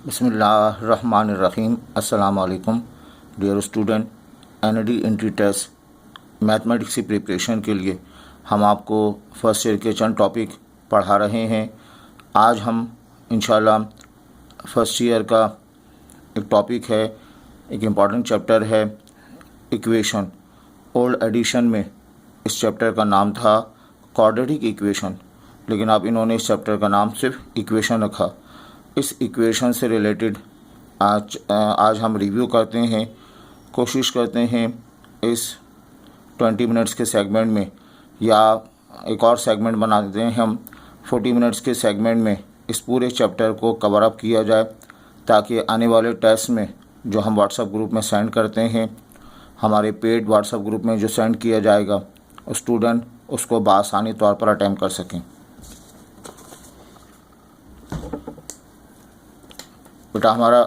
बिस्मिल्लाहिर्रहमानिर्रहीम। अस्सलाम वालेकुम dear student. ND entry test mathematics की प्रिपरेशन के लिए हम आपको फर्स्ट ईयर के चंद टॉपिक पढ़ा रहे हैं। आज हम इंशाल्लाह फर्स्ट ईयर का एक टॉपिक है, एक इम्पॉर्टेंट चैप्टर है इक्वेशन। ओल्ड एडिशन में इस चैप्टर का नाम था क्वाड्रेटिक इक्वेशन, लेकिन अब इन्होंने इस चैप्टर का नाम सिर्फ इक्वेशन रखा। इस इक्वेशन से रिलेटेड आज हम रिव्यू करते हैं, कोशिश करते हैं इस 20 मिनट्स के सेगमेंट में, या एक और सेगमेंट बना देते हैं हम 40 मिनट्स के सेगमेंट में इस पूरे चैप्टर को कवर अप किया जाए, ताकि आने वाले टेस्ट में जो हम व्हाट्सएप ग्रुप में सेंड करते हैं, हमारे पेड व्हाट्सएप ग्रुप में जो सेंड किया जाएगा, स्टूडेंट उसको बआसानी तौर पर अटेम्प्ट कर सकें। बेटा हमारा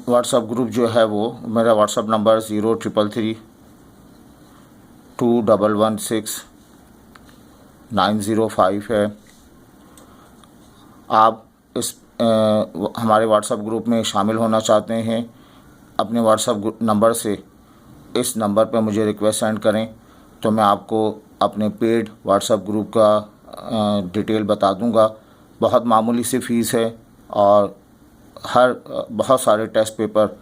व्हाट्सएप ग्रुप जो है वो मेरा व्हाट्सएप नंबर 0333216905 है। आप इस हमारे व्हाट्सएप ग्रुप में शामिल होना चाहते हैं, अपने व्हाट्सएप नंबर से इस नंबर पर मुझे रिक्वेस्ट सेंड करें, तो मैं आपको अपने पेड व्हाट्सएप ग्रुप का डिटेल बता दूंगा। बहुत मामूली सी फ़ीस है और बहुत सारे टेस्ट पेपर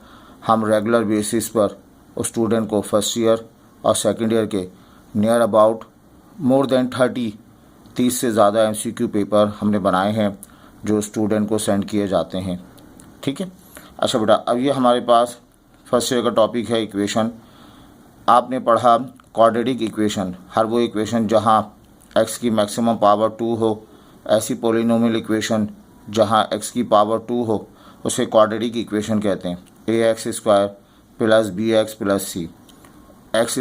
हम रेगुलर बेसिस पर उस स्टूडेंट को फर्स्ट ईयर और सेकंड ईयर के नियर अबाउट मोर देन 30 से ज़्यादा MCQ पेपर हमने बनाए हैं जो स्टूडेंट को सेंड किए जाते हैं। ठीक है। अच्छा बेटा, अब ये हमारे पास फर्स्ट ईयर का टॉपिक है इक्वेशन। आपने पढ़ा क्वाड्रेटिक इक्वेशन, हर वो इक्वेशन जहाँ x की मैक्सिमम पावर 2 हो, ऐसी पोलिनोमियल इक्वेशन जहाँ x की पावर 2 हो उसे क्वाड्रेटिक इक्वेशन कहते हैं। ax square plus bx plus c। X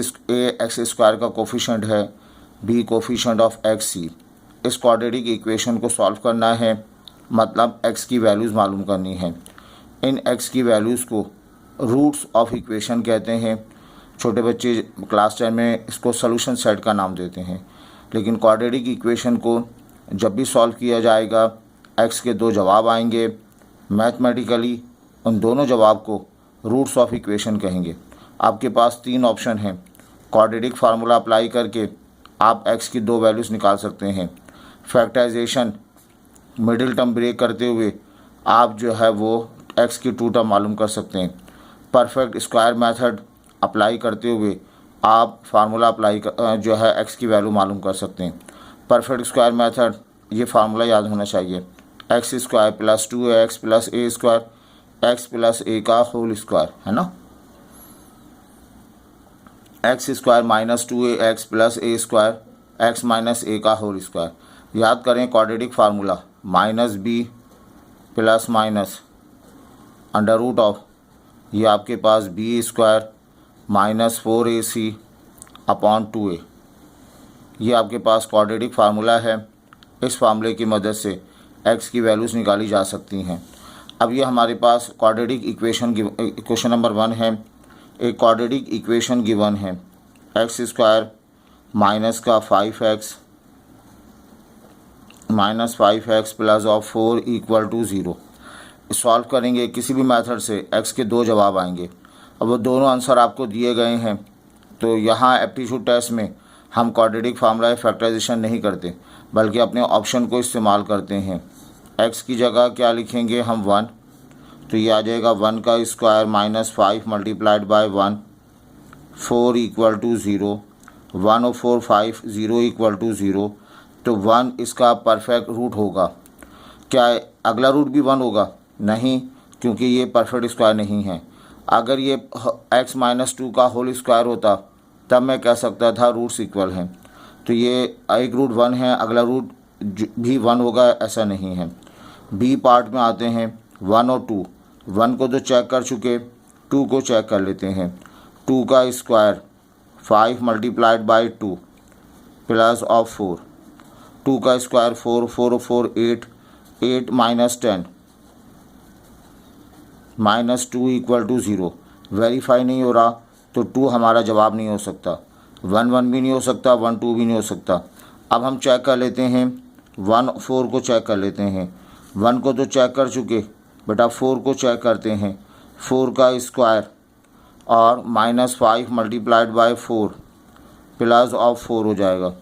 square का कोफिशेंट है, b coefficient of x c। इस क्वाड्रेटिक इक्वेशन को सॉल्व करना है, मतलब x की वैल्यूज़ मालूम करनी है। इन x की वैल्यूज़ को रूट्स ऑफ इक्वेशन कहते हैं। छोटे बच्चे क्लास 10 में इसको सोल्यूशन सेट का नाम देते हैं, लेकिन क्वाड्रेटिक इक्वेशन को जब भी सॉल्व किया जाएगा x के दो जवाब आएंगे। मैथमेटिकली उन दोनों जवाब को रूट्स ऑफ इक्वेशन कहेंगे। आपके पास 3 ऑप्शन हैं। क्वाड्रेटिक फार्मूला अप्लाई करके आप x की 2 वैल्यूज़ निकाल सकते हैं। फैक्टराइजेशन मिडिल टर्म ब्रेक करते हुए आप जो है वो x की 2 टर्म मालूम कर सकते हैं। परफेक्ट स्क्वायर मेथड अप्लाई करते हुए आप फार्मूला जो है x की वैल्यू मालूम कर सकते हैं। परफेक्ट स्क्वायर मेथड, ये फार्मूला याद होना चाहिए, x square plus 2x plus a square, x plus a का होल स्क्वायर, है ना। x square minus 2ax plus a square, x minus a का होल स्क्वायर। याद करें quadratic formula, minus b plus minus under root of, ये आपके पास b square minus 4ac upon 2a, ये आपके पास क्वाड्रेटिक फार्मूला है। इस फार्मूले की मदद से x की वैल्यूज़ निकाली जा सकती हैं। अब ये हमारे पास क्वाड्रेटिक इक्वेशन क्वेश्चन नंबर 1 है। एक क्वाड्रेटिक इक्वेशन गिवन है, x स्क्वायर माइनस का 5x minus 5x plus of 4 equal to 0। Solve करेंगे किसी भी मेथड से, x के 2 जवाब आएंगे। अब वो दोनों आंसर आपको दिए गए हैं, तो यहाँ एप्टीट्यूड टेस्ट में हम क्वाड्रेटिक फार्मूला फैक्टराइजेशन नहीं करते, बल्कि अपने ऑप्शन को इस्तेमाल करते हैं। x की जगह क्या लिखेंगे हम 1, तो ये आ जाएगा 1 का square minus 5 multiplied by 1, 4 equal to 0, 1 और 4 5, 0 इक्वल टू 0, तो 1 इसका परफेक्ट रूट होगा। क्या अगला रूट भी 1 होगा? नहीं, क्योंकि ये परफेक्ट स्क्वायर नहीं है। अगर ये x माइनस 2 का होल स्क्वायर होता तब मैं कह सकता था रूट्स इक्वल हैं, तो ये एक रूट 1 है, अगला रूट भी 1 होगा, ऐसा नहीं है। बी पार्ट में आते हैं, 1 और 2, 1 को तो चेक कर चुके, 2 को चेक कर लेते हैं। 2 का square 5 multiplied by 2 plus of 4, 2 का square 4, 4 4 8, 8 minus 10 minus 2 equal to 0। Verify नहीं हो रहा, तो 2 हमारा जवाब नहीं हो सकता, 1 1 भी नहीं हो सकता, 1 2 भी नहीं हो सकता। अब हम चेक कर लेते हैं, 1 4 को चेक कर लेते हैं। 1 को तो चेक कर चुके, बेटा 4 को चेक करते हैं, 4 का स्क्वायर और -5 मल्टीप्लाइड बाय 4 प्लस ऑफ 4 हो जाएगा।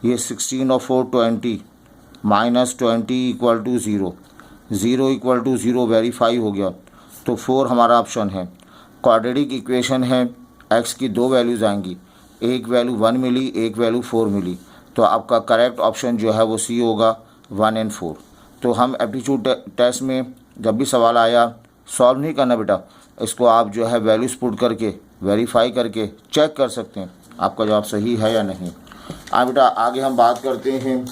ये 16 और 4 20, -20 equal to 0, 0 equal to 0 verify हो गया। तो 4 हमारा ऑप्शन है। क्वाड्रेटिक इक्वेशन है, x की दो वैल्यूज़ आएंगी, एक वैल्यू 1 मिली, एक वैल्यू 4 मिली, तो आपका करेक्ट ऑप्शन जो है वो सी होगा, 1 और 4। तो हम एप्टीट्यूड टेस्ट में जब भी सवाल आया सॉल्व नहीं करना बेटा, इसको आप जो है वैल्यूज़ पुट करके वेरीफाई करके चेक कर सकते हैं आपका जवाब सही है या नहीं। बेटा आगे हम बात करते हैं,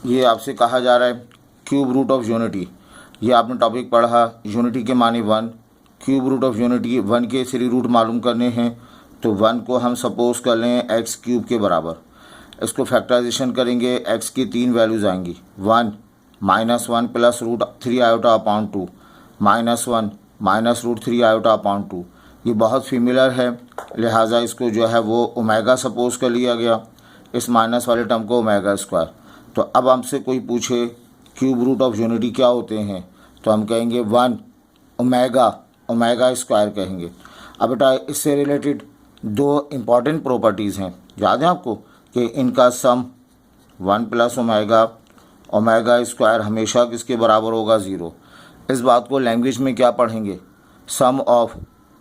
ये आपसे कहा जा रहा है क्यूब रूट ऑफ यूनिटी। ये आपने टॉपिक पढ़ा, यूनिटी के माने 1, क्यूब रूट ऑफ यूनिटी 1 के 3 रूट मालूम करने हैं। तो 1 को हम सपोज कर लें एक्स क्यूब के बराबर, इसको फैक्टराइजेशन करेंगे, एक्स की 3 वैल्यूज़ आएंगी, 1 -1 plus root 3 iota upon 2, -1 minus root 3 iota upon 2। ये बहुत फेमिलर है, लिहाजा इसको जो है वो ओमेगा सपोज कर लिया गया, इस माइनस वाले टर्म को ओमेगा स्क्वायर। तो अब हमसे कोई पूछे क्यूब रूट ऑफ यूनिटी क्या होते हैं, तो हम कहेंगे 1 ओमेगा स्क्वायर कहेंगे। अब बेटा इससे रिलेटेड दो इम्पॉर्टेंट प्रॉपर्टीज़ हैं, याद है आपको कि इनका सम 1 प्लस ओमेगा स्क्वायर हमेशा किसके बराबर होगा, 0। इस बात को लैंग्वेज में क्या पढ़ेंगे, sum of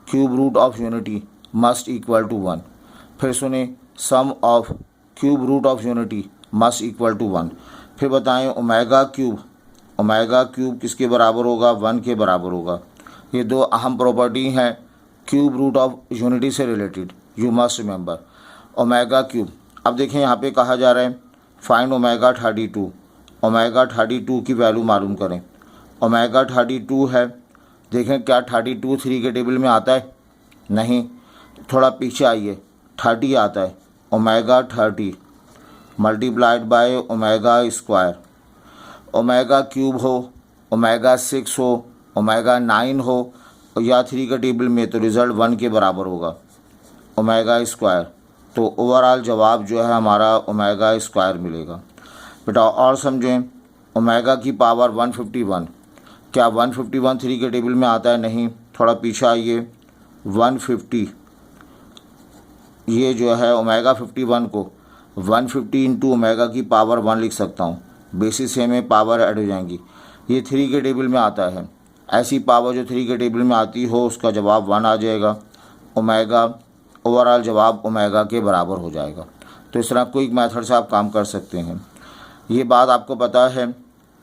cube root of unity must equal to 1। फिर सुने, sum of cube root of unity must equal to 1। फिर बताएं ओमेगा क्यूब किसके बराबर होगा, 1 के बराबर होगा। ये दो अहम प्रॉपर्टी हैं क्यूब रूट ऑफ यूनिटी से related, you must remember. Omega cube, अब देखें यहाँ पे कहा जा रहा है फाइंड ओमेगा 32, ओमेगा 32 की वैल्यू मालूम करें। ओमेगा 32 है, देखें क्या 32 3 के टेबल में आता है, नहीं, थोड़ा पीछे आइए, 30 आता है। Omega 30 multiplied by omega square, omega cube हो, ओमेगा 6 हो, ओमेगा 9 हो या 3 के टेबल में, तो रिज़ल्ट 1 के बराबर होगा, ओमेगा स्क्वायर। तो ओवरऑल जवाब जो है हमारा ओमेगा स्क्वायर मिलेगा। बेटा और समझें, ओमेगा की पावर 151, क्या 151 3 के टेबल में आता है, नहीं, थोड़ा पीछे आइए, 150, ये जो है ओमेगा 51 को 150 इंटू ओमेगा की पावर 1 लिख सकता हूँ, बेसिस से में पावर ऐड हो जाएंगी, ये 3 के टेबल में आता है। ऐसी पावर जो 3 के टेबल में आती हो उसका जवाब 1 आ जाएगा, ओमेगा ओवरऑल जवाब ओमेगा के बराबर हो जाएगा। तो इस तरह क्विक मेथड से आप काम कर सकते हैं। ये बात आपको पता है,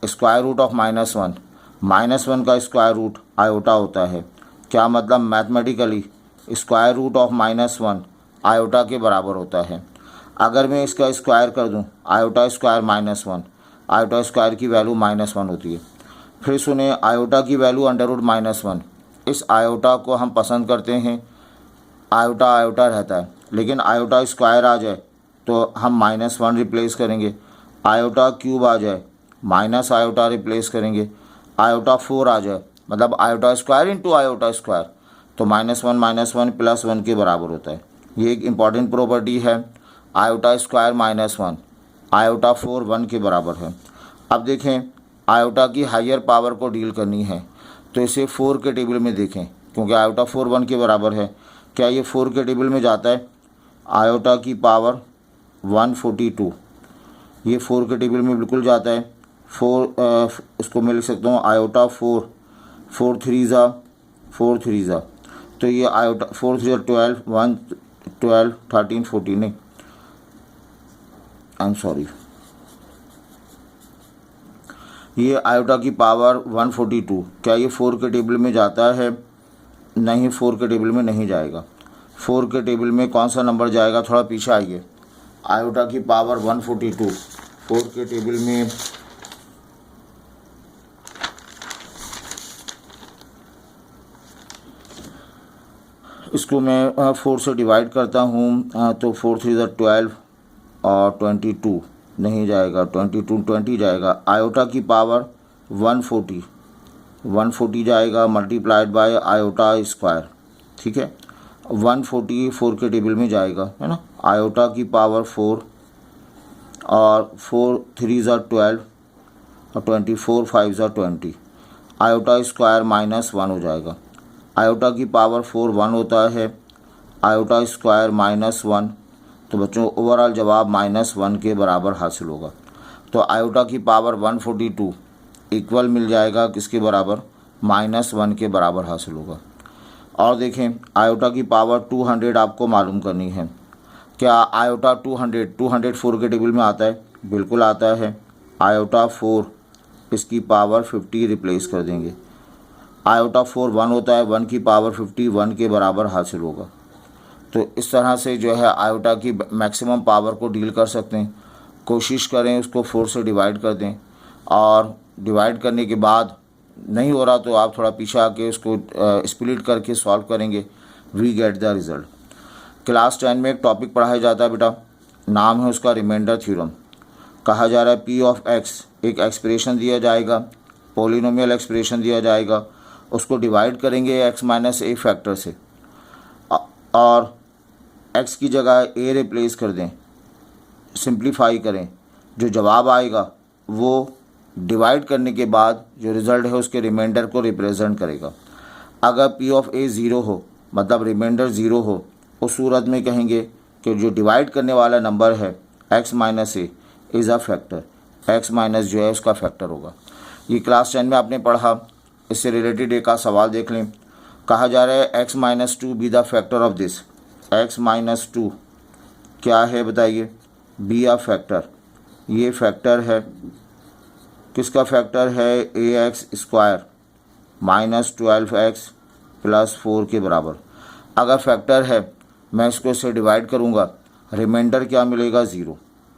स्क्वायर रूट ऑफ -1 का स्क्वायर रूट आयोटा होता है। क्या मतलब, mathematically square root of -1 iota के बराबर होता है। अगर मैं इसका स्क्वायर कर दूं, आयोटा स्क्वायर -1, आयोटा स्क्वायर की वैल्यू -1 होती है। फिर सुने, आयोटा की वैल्यू √-1, इस आयोटा को हम पसंद करते हैं, आयोटा रहता है, लेकिन आयोटा स्क्वायर आ जाए तो हम -1 रिप्लेस करेंगे, आयोटा क्यूब आ जाए माइनस आयोटा रिप्लेस करेंगे, आयोटा 4 आ जाए मतलब iota square into iota square, तो -1 प्लस 1 के बराबर होता है। ये एक इम्पॉर्टेंट प्रॉपर्टी है, आयोटा स्क्वायर -1, आयोटा 4 1 के बराबर है। अब देखें, आयोटा की हायर पावर को डील करनी है तो इसे 4 के टेबल में देखें, क्योंकि आयोटा 4 1 के बराबर है। क्या ये 4 के टेबल में जाता है, आयोटा की पावर 142, ये 4 के टेबल में बिल्कुल जाता है। 4 उसको मैं लिख सकता हूँ आयोटा 4 3 ज़ा, तो ये आयोटा 4 3 12 1 12 13 14 नहीं, आई एम सॉरी, ये आयोटा की पावर 142, क्या ये 4 के टेबल में जाता है, नहीं, 4 के टेबल में नहीं जाएगा। 4 के टेबल में कौन सा नंबर जाएगा, थोड़ा पीछे आइए, आयोटा की पावर 142 4 के टेबल में इसको मैं 4 से डिवाइड करता हूँ, तो 4 3 12 और 22 नहीं जाएगा, 22 20 जाएगा। आयोटा की पावर 140 जाएगा मल्टीप्लाइड बाय आयोटा स्क्वायर, ठीक है। 140 4 के टेबल में जाएगा, है ना। आयोटा की पावर 4 और 4 3 12 और 24 5 ज़ा 20, आयोटा स्क्वायर -1 हो जाएगा। आयोटा की पावर 4 1 होता है, आयोटा स्क्वायर -1, तो बच्चों ओवरऑल जवाब -1 के बराबर हासिल होगा। तो आयोटा की पावर 142 इक्वल मिल जाएगा किसके बराबर, -1 के बराबर हासिल होगा। और देखें आयोटा की पावर 200 आपको मालूम करनी है। क्या आयोटा 204 के टेबल में आता है? बिल्कुल आता है। आयोटा 4 इसकी पावर 50 रिप्लेस कर देंगे। आयोटा 4 1 होता है, 1 की पावर 51 के बराबर हासिल होगा। तो इस तरह से जो है आयोटा की मैक्सिमम पावर को डील कर सकते हैं। कोशिश करें उसको 4 से डिवाइड कर दें, और डिवाइड करने के बाद नहीं हो रहा तो आप थोड़ा पीछे आके उसको स्प्लिट करके सॉल्व करेंगे, we get the result. Class 10 में एक टॉपिक पढ़ाया जाता है बेटा, नाम है उसका रिमाइंडर थ्योरम। कहा जा रहा है पी ऑफ एक्स एक एक्सप्रेशन दिया जाएगा, पॉलिनोमियल एक्सप्रेशन दिया जाएगा, उसको डिवाइड करेंगे एक्स माइनस ए फैक्टर से, और एक्स की जगह ए रिप्लेस कर दें, सिंप्लीफाई करें, जो जवाब आएगा वो डिवाइड करने के बाद जो रिज़ल्ट है उसके रिमाइंडर को रिप्रेजेंट करेगा। अगर पी ऑफ ए ज़ीरो हो, मतलब रिमाइंडर ज़ीरो हो, उस सूरत में कहेंगे कि जो डिवाइड करने वाला नंबर है x minus A is a factor, x minus जो है उसका फैक्टर होगा। ये क्लास 10 में आपने पढ़ा। इससे रिलेटेड एक आध सवाल देख लें। कहा जा रहा है x minus 2 be the factor of this. X minus 2 क्या है बताइए? Be a factor. ये फैक्टर है, किसका फैक्टर है? ए एक्स स्क्वायर -12x + 4 के बराबर। अगर फैक्टर है मैं इसको इससे डिवाइड करूँगा, रिमाइंडर क्या मिलेगा? ज़ीरो,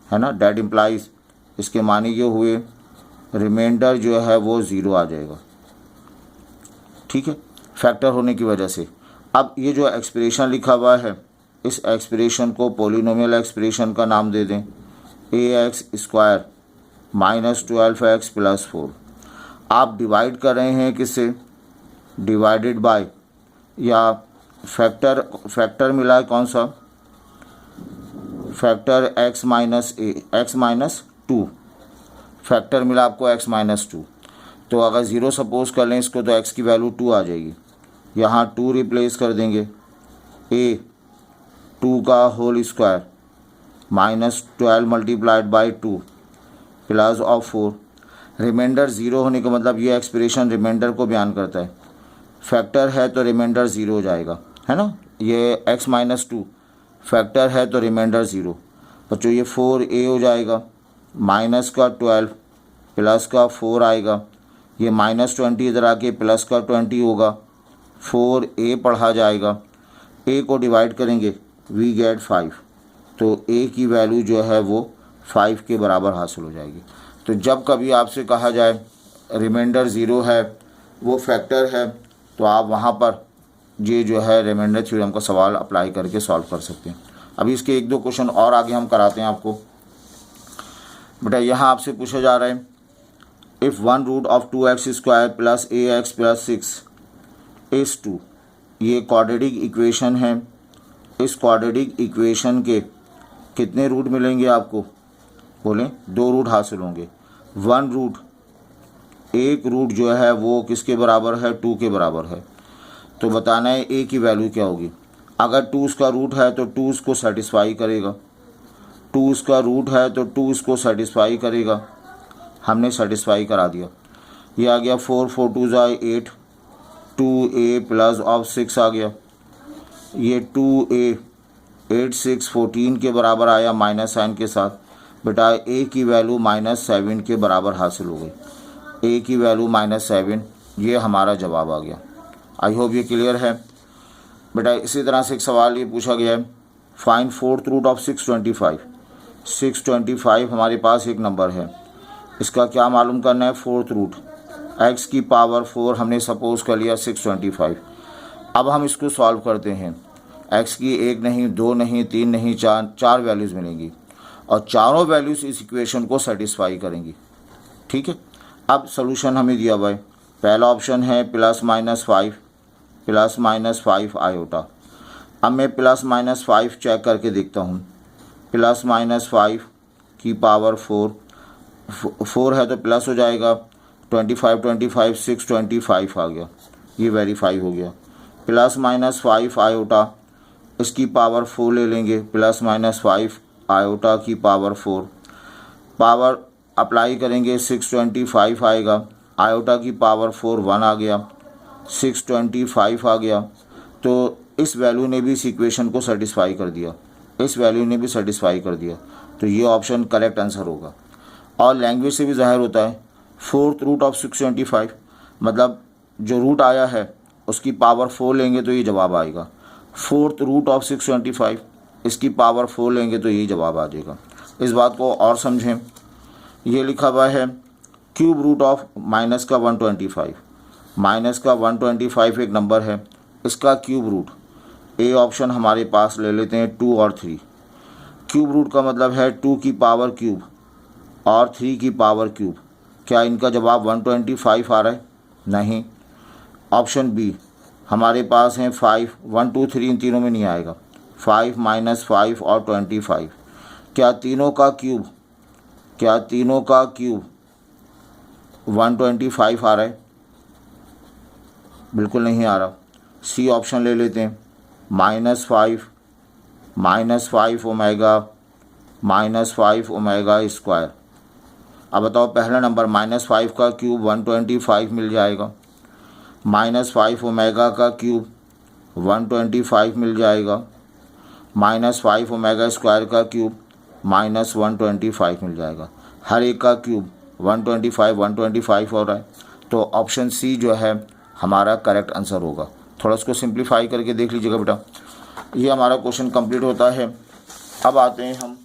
है ना। डैट इम्प्लाइज इसके माने ये हुए रिमाइंडर जो है वो ज़ीरो आ जाएगा, ठीक है, फैक्टर होने की वजह से। अब ये जो एक्सप्रेशन लिखा हुआ है, इस एक्सप्रेशन को पॉलिनोमियल एक्सप्रेशन का नाम दे दें, ए एक्स स्क्वायर -12x + 4। आप डिवाइड कर रहे हैं किससे? डिवाइडेड बाय, या फैक्टर मिला है कौन सा? फैक्टर x माइनस ए, एक्स माइनस 2 फैक्टर मिला आपको x माइनस 2। तो अगर ज़ीरो सपोज कर लें इसको तो x की वैल्यू 2 आ जाएगी। यहाँ 2 रिप्लेस कर देंगे, a 2 का whole square -12 × 2 plus of 4। Remainder zero होने का मतलब ये एक्सप्रेशन रिमाइंडर को बयान करता है। फैक्टर है तो रिमाइंडर ज़ीरो हो जाएगा, है ना। ये x माइनस 2 फैक्टर है तो रिमाइंडर ज़ीरो। बच्चों ये 4a हो जाएगा, माइनस का 12 प्लस का 4 आएगा, ये -20 इधर आके प्लस का 20 होगा, 4a पढ़ा जाएगा। a को डिवाइड करेंगे, वी गेट 5। तो a की वैल्यू जो है वो 5 के बराबर हासिल हो जाएगी। तो जब कभी आपसे कहा जाए रिमाइंडर ज़ीरो है, वो फैक्टर है, तो आप वहाँ पर ये जो है रिमाइंडर थ्योरम का सवाल अप्लाई करके सॉल्व कर सकते हैं। अभी इसके एक दो क्वेश्चन और आगे हम कराते हैं आपको। बेटा यहाँ आपसे पूछा जा रहा है इफ़ 1√2x² + ax + 6 इज़ 2। ये क्वाड्रेटिक इक्वेशन है। इस क्वाड्रेटिक इक्वेशन के कितने रूट मिलेंगे आपको? बोलें, 2 रूट हासिल होंगे। 1 रूट, एक रूट जो है वो किसके बराबर है? 2 के बराबर है। तो बताना है a की वैल्यू क्या होगी। अगर 2 उसका रूट है तो 2 उसको सेटिस्फाई करेगा, 2 उसका रूट है तो 2 उसको सेटिस्फाई करेगा। हमने सेटिस्फाई करा दिया। ये आ गया 4 4 2 = 8, 2a प्लस ऑफ 6 आ गया। ये 2a 8 6 14 के बराबर आया माइनस साइन के साथ। बेटा a की वैल्यू -7 के बराबर हासिल हो गई। a की वैल्यू -7, ये हमारा जवाब आ गया। आई होप ये क्लियर है। बेटा इसी तरह से एक सवाल ये पूछा गया है, फाइंड 4th रूट ऑफ 625। 625 हमारे पास एक नंबर है, इसका क्या मालूम करना है? 4th root. x की पावर 4 हमने सपोज कर लिया 625। अब हम इसको सॉल्व करते हैं। x की 1 नहीं, 2 नहीं, 3 नहीं, 4 वैल्यूज़ मिलेंगी, और चारों वैल्यूज़ इस इक्वेशन को सेटिस्फाई करेंगी, ठीक है। अब सोल्यूशन हमें दिया हुआ है। पहला ऑप्शन है +-5 +-5 आयोटा। अब मैं +-5 चेक करके देखता हूँ। +-5 की पावर 4 4 है तो प्लस हो जाएगा, 25 6 25 आ गया, ये वेरीफाई हो गया। प्लस माइनस 5 आयोटा, इसकी पावर 4 ले लेंगे, प्लस माइनस 5 आयोटा की पावर 4, पावर अप्लाई करेंगे 625 आएगा, आयोटा की पावर 4 1 आ गया, 625 आ गया। तो इस वैल्यू ने भी इस इक्वेशन को सेटिस्फाई कर दिया, इस वैल्यू ने भी सेटिस्फाई कर दिया, तो ये ऑप्शन करेक्ट आंसर होगा। और लैंग्वेज से भी ज़ाहिर होता है, 4th रूट ऑफ 625 मतलब जो रूट आया है उसकी पावर 4 लेंगे तो ये जवाब आएगा। 4th रूट ऑफ 625 इसकी पावर 4 लेंगे तो यही जवाब आ जाएगा। इस बात को और समझें, ये लिखा हुआ है क्यूब रूट ऑफ माइनस का 125, माइनस का 125 एक नंबर है, इसका क्यूब रूट, ए ऑप्शन हमारे पास ले लेते हैं 2 और 3। क्यूब रूट का मतलब है 2 की पावर क्यूब और 3 की पावर क्यूब। क्या इनका जवाब 125 आ रहा है? नहीं। ऑप्शन बी हमारे पास हैं 5, 1 2 3 इन तीनों में नहीं आएगा, 5 माइनस 5 और 25। क्या तीनों का क्यूब 125 आ रहा है? बिल्कुल नहीं आ रहा। सी ऑप्शन ले लेते हैं, -5 ओमेगा स्क्वायर। अब बताओ पहला नंबर -5 का क्यूब 125 मिल जाएगा, -5 ओमेगा का क्यूब 125 मिल जाएगा, -5 ओमेगा स्क्वायर का क्यूब -125 मिल जाएगा। हर एक का क्यूब 125 हो रहा है, तो ऑप्शन सी जो है हमारा करेक्ट आंसर होगा। थोड़ा इसको सिंप्लीफाई करके देख लीजिएगा बेटा। ये हमारा क्वेश्चन कंप्लीट होता है। अब आते हैं हम,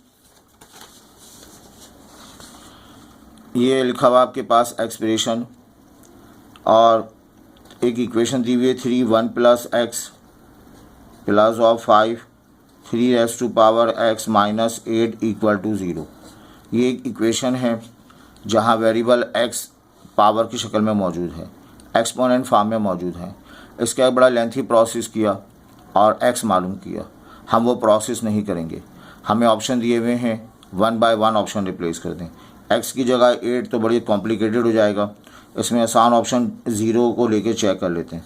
ये लिखा हुआ आपके पास एक्सप्रेशन और एक इक्वेशन दी हुई है 3 1 plus x plus of 5 3 raise to power x minus 8 equal to 0। ये एक इक्वेशन है जहाँ वेरिएबल x पावर की शक्ल में मौजूद है, एक्सपोनेंट फॉर्म में मौजूद है। इसका एक बड़ा लेंथी प्रोसेस किया और x मालूम किया। हम वो प्रोसेस नहीं करेंगे, हमें ऑप्शन दिए हुए हैं, 1 बाय 1 ऑप्शन रिप्लेस कर दें। x की जगह 8 तो बड़ी कॉम्प्लिकेटेड हो जाएगा, इसमें आसान ऑप्शन 0 को लेके चेक कर लेते हैं।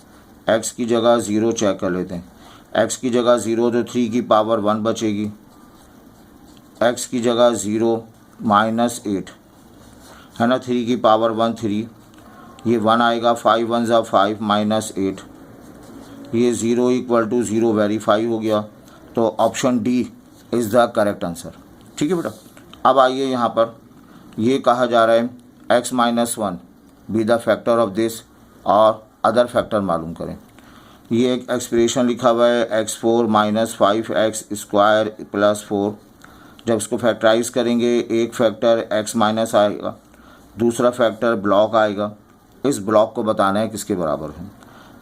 x की जगह 0 चेक कर लेते हैं, x की जगह 0 तो 3 की पावर 1 बचेगी, x की जगह 0 माइनस 8 है ना, 3 की पावर 1 3, ये 1 आएगा, 5 1 ज़ा 5 माइनस 8, ये 0 इक्वल टू 0 वेरीफाई हो गया। तो option D is the correct answer. ठीक है बेटा। अब आइए यहाँ पर, ये कहा जा रहा है x minus 1 be the factor of this और अदर फैक्टर मालूम करें। ये एक एक्सप्रेशन लिखा हुआ है x4 minus 5x square plus 4। जब इसको फैक्टराइज करेंगे, एक फैक्टर x माइनस आएगा, दूसरा फैक्टर ब्लॉक आएगा। इस ब्लॉक को बताना है किसके बराबर है,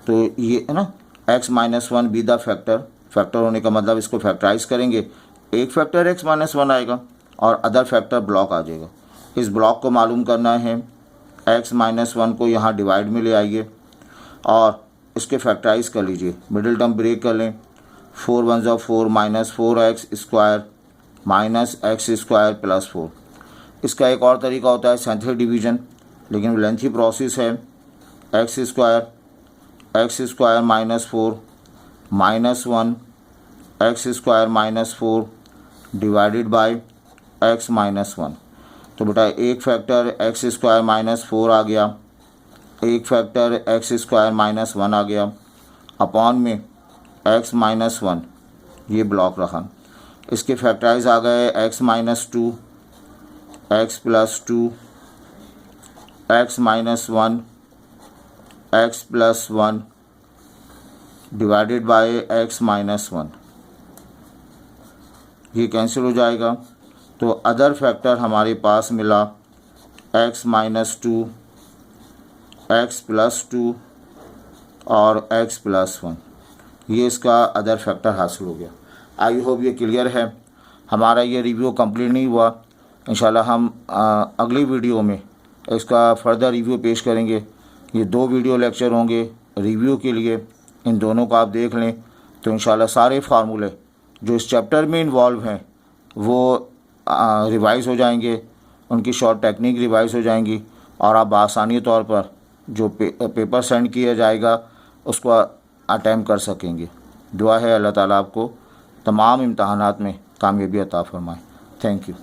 तो ये है ना x minus 1 be the factor होने का मतलब इसको फैक्टराइज करेंगे, एक फैक्टर x माइनस 1 आएगा और अदर फैक्टर ब्लॉक आ जाएगा। इस ब्लॉक को मालूम करना है, x माइनस 1 को यहाँ डिवाइड में ले आइए और इसके फैक्टराइज कर लीजिए, मिडिल टर्म ब्रेक कर लें, 4 1 ज़ा 4 minus 4x square minus x square plus 4। इसका एक और तरीका होता है सिंथेटिक डिवीजन, लेकिन लेंथी प्रोसेस है। x square minus 4 minus 1 x square minus 4 divided by x minus 1। तो बेटा एक फैक्टर x स्क्वायर माइनस 4 आ गया, एक फैक्टर x स्क्वायर माइनस 1 आ गया, अपॉन में x माइनस 1, ये ब्लॉक रहा। इसके फैक्टराइज आ गए x minus 2, x plus 2, x minus 1, x plus 1 divided by x minus 1, ये कैंसिल हो जाएगा। तो अदर फैक्टर हमारे पास मिला x माइनस 2, x प्लस 2 और x प्लस 1, ये इसका अदर फैक्टर हासिल हो गया। आई होप ये क्लियर है। हमारा ये रिव्यू कंप्लीट नहीं हुआ, इंशाल्लाह हम अगली वीडियो में इसका फर्दर रिव्यू पेश करेंगे। ये 2 वीडियो लेक्चर होंगे रिव्यू के लिए, इन दोनों को आप देख लें तो इंशाल्लाह सारे फार्मूले जो इस चैप्टर में इन्वॉल्व हैं वो रिवाइज़ हो जाएंगे उनकी शॉर्ट टेक्निक रिवाइज हो जाएंगी और आप आसानी तौर पर जो पेपर सेंड किया जाएगा उसको अटैम्प्ट कर सकेंगे। दुआ है अल्लाह ताला आपको तमाम इम्तहानात में कामयाबी अता फरमाए। Thank you.